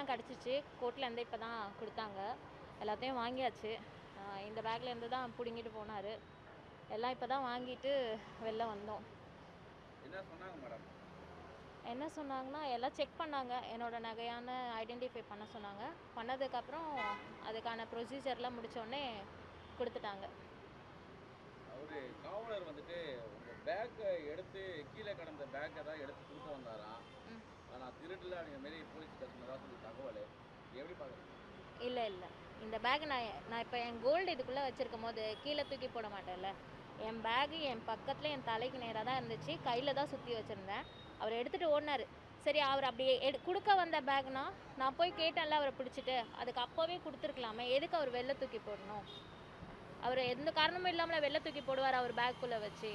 எல்லாமே கிடச்சிச்சு. கோர்ட்லேருந்து இப்போ தான் கொடுத்தாங்க. எல்லாத்தையும் வாங்கியாச்சு. இந்த பேக்லேருந்து தான் பிடுங்கிட்டு போனார். எல்லாம் இப்போ தான் வாங்கிட்டு வெளில வந்தோம். என்ன சொன்னாங்க மேடம்? என்ன சொன்னாங்கன்னா, எல்லாம் செக் பண்ணாங்க. என்னோட நகையான ஐடென்டிஃபை பண்ண சொன்னாங்க. பண்ணதுக்கப்புறம் அதுக்கான ப்ரொசீஜர்லாம் முடித்தோடனே கொடுத்துட்டாங்க. அவரு காவலர் வந்துட்டு உங்கள் பேக்கை எடுத்து கீழே கிடந்த பேக்கை தான் எடுத்து கொடுக்க வந்தாராம். ஆனால் திருடல அப்படிங்கிற மாரி போலீஸ் சொன்னதாக சொல்லி தகவல். எப்படி பார்க்குறீங்க? இல்லை இந்த பேக் நான் இப்போ என் கோல்டு இதுக்குள்ளே வச்சுருக்கும் போது கீழே தூக்கி போட மாட்டேன்ல. என் பேகு என் பக்கத்தில் என் தலைக்கு நேராக தான் இருந்துச்சு. கையில் தான் சுற்றி வச்சுருந்தேன். அவர் எடுத்துகிட்டு ஓடினார். சரி, அவர் அப்படியே கொடுக்க வந்த பேக்னா நான் போய் கேட்டேன்ல அவரை பிடிச்சிட்டு, அதுக்கு அப்போவே கொடுத்துருக்கலாமே. எதுக்கு அவர் வெளில தூக்கி போடணும்? அவர் எந்த காரணமும் இல்லாமல் வெளில தூக்கி போடுவார் அவர் பேக்குள்ளே வச்சு.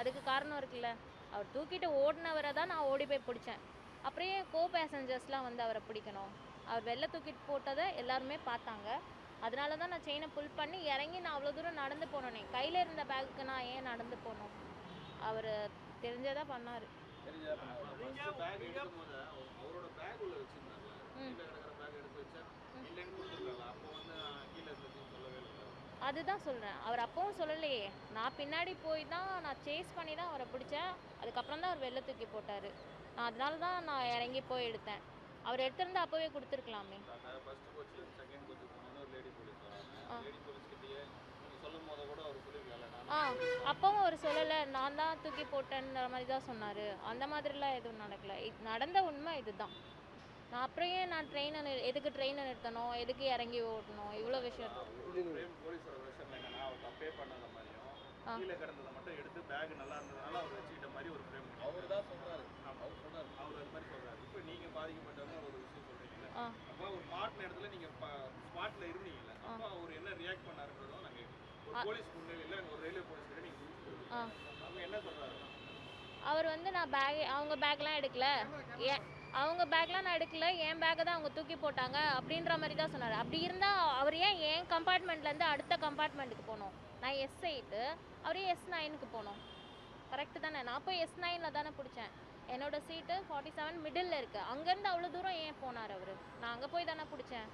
அதுக்கு காரணம் இருக்குல்ல. அவர் தூக்கிட்டு ஓடினவரை தான் நான் ஓடி போய் பிடிச்சேன். அப்படியே பேசஞ்சர்ஸ்லாம் வந்து அவரை பிடிக்கணும். அவர் வெளில தூக்கிட்டு போட்டதை எல்லாருமே பார்த்தாங்க. அதனால தான் நான் செயினை புல் பண்ணி இறங்கி நான் அவ்வளோ தூரம் நடந்து போனோன்னே. கையில் இருந்த பேக்குக்கு நான் ஏன் நடந்து போகணும்? அவர் தெரிஞ்சதாக பண்ணார். அதுதான் சொல்கிறேன். அவர் அப்பவும் சொல்லலையே. நான் பின்னாடி போய் தான் நான் சேஸ் பண்ணி தான் அவரை பிடிச்சேன். அதுக்கப்புறம் தான் அவர் வெளில தூக்கி போட்டார். நான் அதனால தான் நான் இறங்கி போய் எடுத்தேன். அவர் எடுத்திருந்தா அப்போவே கொடுத்துருக்கலாமே. அப்பவும் அவர் சொல்லலை, நான் தான் தூக்கி போட்டேன்ற மாதிரி தான் சொன்னார். அந்த மாதிரிலாம் எதுவும் நடக்கலை. நடந்த உண்மை இதுதான். நான் அப்புறம் ஏன் நான் எதுக்கு ட்ரெயினை நிறுத்தணும், எதுக்கு இறங்கி ஓட்டணும், இவ்வளோ விஷயம். கீழே கிடந்ததை மட்டும் எடுத்து பேக் நல்லா இருந்ததுனால அவர் வச்சுக்கிட்ட மாதிரி ஒரு ஃப்ரேம் அவர் தான் சொல்கிறாரு. அவர் அது மாதிரி சொல்கிறாரு. இப்போ நீங்கள் பாதிக்கப்பட்டவங்க ஒரு விஷயம் சொல்கிறீங்களா? அப்போ ஒரு மாட்டின இடத்துல நீங்கள் ஸ்பாட்டில் இருந்தீங்கல்ல, அப்போ அவர் என்ன ரியாக்ட் பண்ணாருன்றதும் நாங்கள் ஒரு போலீஸ் முன்னிலையில் ஒரு ரயில்வே போலீஸ் கிட்ட நீங்கள் அவங்க என்ன சொல்கிறாரு? அவர் வந்து நான் அவங்க பேக்லாம் எடுக்கல, அவங்க பேக்லாம் நான் எடுக்கல, என் பேக்கை தான் அவங்க தூக்கி போட்டாங்க அப்படின்ற மாதிரி தான் சொன்னார். அப்படி இருந்தால் அவர் ஏன் என் கம்பார்ட்மெண்ட்லேருந்து அடுத்த கம்பார்ட்மெண்ட்டுக்கு போகணும்? நான் S8, அவரே S9க்கு போனோம். கரெக்டு தானே? நான் போய் S9ல் தானே பிடிச்சேன். என்னோட சீட்டு 47 மிடில் இருக்குது. அங்கேருந்து அவ்வளோ தூரம் ஏன் போனார் அவர்? நான் அங்கே போய் தானே பிடிச்சேன்.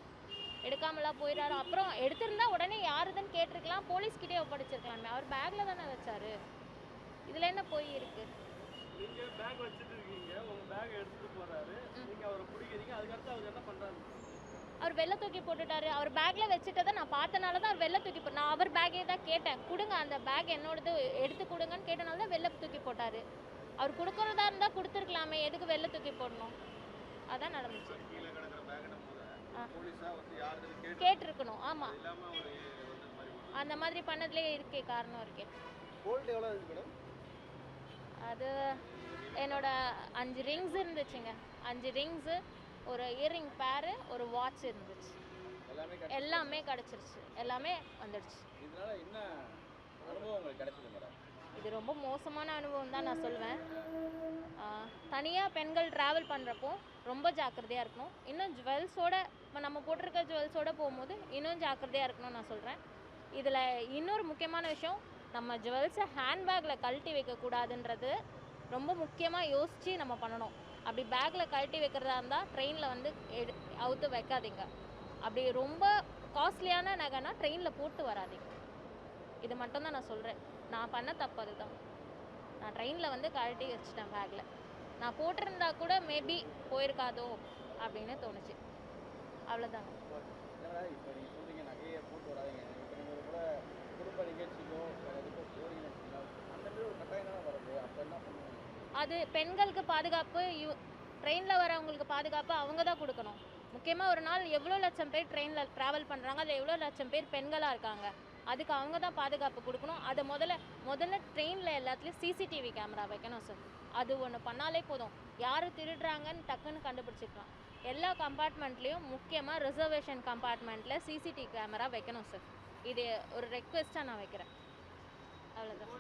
எடுக்காமலாம் போயிடாரு. அப்புறம் எடுத்திருந்தா உடனே யாருதுன்னு கேட்டிருக்கலாம், போலீஸ்கிட்டே ஒப்படைச்சிருக்கலாமே. அவர் பேக்கில் தானே வச்சார். இதில் என்ன போய் இருக்குது? நீங்கள் பேக் வச்சுட்டு இருக்கீங்க, உங்கள் பேக்கை எடுத்துகிட்டு போகிறாரு, நீங்கள் அவரை பிடிக்கிறீங்க, அதுக்கடுத்து அவர் என்ன பண்ணுறாரு? அவர் வெளில தூக்கி போட்டுட்டாரு. அவர் பேக்கில் வச்சுட்டதை நான் பார்த்தனால தான் அவர் வெளில தூக்கி நான் அவர் பேக்கே தான் கேட்டேன். கொடுங்க அந்த பேக் என்னோடது, எடுத்து கொடுங்கன்னு கேட்டனால தான் வெளில தூக்கி போட்டார். அவர் கொடுக்குறதா இருந்தால் கொடுத்துருக்கலாமே, எதுக்கு வெளில தூக்கி போடணும்? அதான் நடந்துச்சு. கேட்டிருக்கணும். ஆமாம், அந்த மாதிரி பண்ணதுலேயே இருக்கே காரணம் இருக்கே. அது என்னோட 5 ரிங்ஸ் இருந்துச்சுங்க. 5 ரிங்ஸு, ஒரு இயரிங் பேரு, ஒரு வாட்ச் இருந்துச்சு. எல்லாமே கிடச்சிருச்சு. எல்லாமே வந்துடுச்சு. இது ரொம்ப மோசமான அனுபவம் தான் நான் சொல்வேன். தனியாக பெண்கள் ட்ராவல் பண்ணுறப்போ ரொம்ப ஜாக்கிரதையாக இருக்கணும். இன்னும் ஜுவல்ஸோட, இப்போ நம்ம போட்டிருக்க ஜுவல்ஸோடு போகும்போது இன்னும் ஜாக்கிரதையாக இருக்கணும்னு நான் சொல்கிறேன். இதில் இன்னொரு முக்கியமான விஷயம், நம்ம ஜுவல்ஸை ஹேண்ட்பேக்கில் கழட்டி வைக்கக்கூடாதுன்றது ரொம்ப முக்கியமாக யோசித்து நம்ம பண்ணணும். அப்படி பேக்கில் கழட்டி வைக்கிறதா இருந்தால் ட்ரெயினில் வந்து அவுத்து வைக்காதீங்க. அப்படி ரொம்ப காஸ்ட்லியான நகைனா ட்ரெயினில் போட்டு வராதிங்க. இது மட்டும்தான் நான் சொல்கிறேன். நான் பண்ண தப்பு அதுதான். நான் ட்ரெயினில் வந்து கழட்டி வச்சிட்டேன் பேக்கில். நான் போட்டிருந்தா கூட மேபி போயிருக்காதோ அப்படின்னு தோணுச்சு. அவ்வளோதாங்க. இப்போ நீங்கள் சொல்கிறீங்க நகையை போட்டு வராதிங்க. இப்போ நீங்கள் கூட குடும்ப நிகழ்ச்சிக்கோ எதுக்கோ போறீங்கன்னு அந்த மாதிரி ஒரு கட்டாயம் தான் வருது. அப்போ என்ன பண்ணுவாங்க? அது பெண்களுக்கு பாதுகாப்பு, ட்ரெயினில் வரவங்களுக்கு பாதுகாப்பு அவங்க தான் கொடுக்கணும். முக்கியமாக ஒரு நாள் எவ்வளோ லட்சம் பேர் ட்ரெயினில் ட்ராவல் பண்ணுறாங்க, அதில் எவ்வளோ லட்சம் பேர் பெண்களாக இருக்காங்க. அதுக்கு அவங்க தான் பாதுகாப்பு கொடுக்கணும். அதை முதல்ல ட்ரெயினில் எல்லாத்துலேயும் CCTV கேமரா வைக்கணும் சார். அது ஒன்று பண்ணாலே போதும். யார் திருடுறாங்கன்னு டக்குன்னு கண்டுபிடிச்சிக்கலாம். எல்லா கம்பார்ட்மெண்ட்லேயும் முக்கியமாக ரிசர்வேஷன் கம்பார்ட்மெண்ட்டில் CCTV கேமரா வைக்கணும் சார். இது ஒரு ரெக்வெஸ்ட்டாக நான் வைக்கிறேன். அவ்வளோதான்.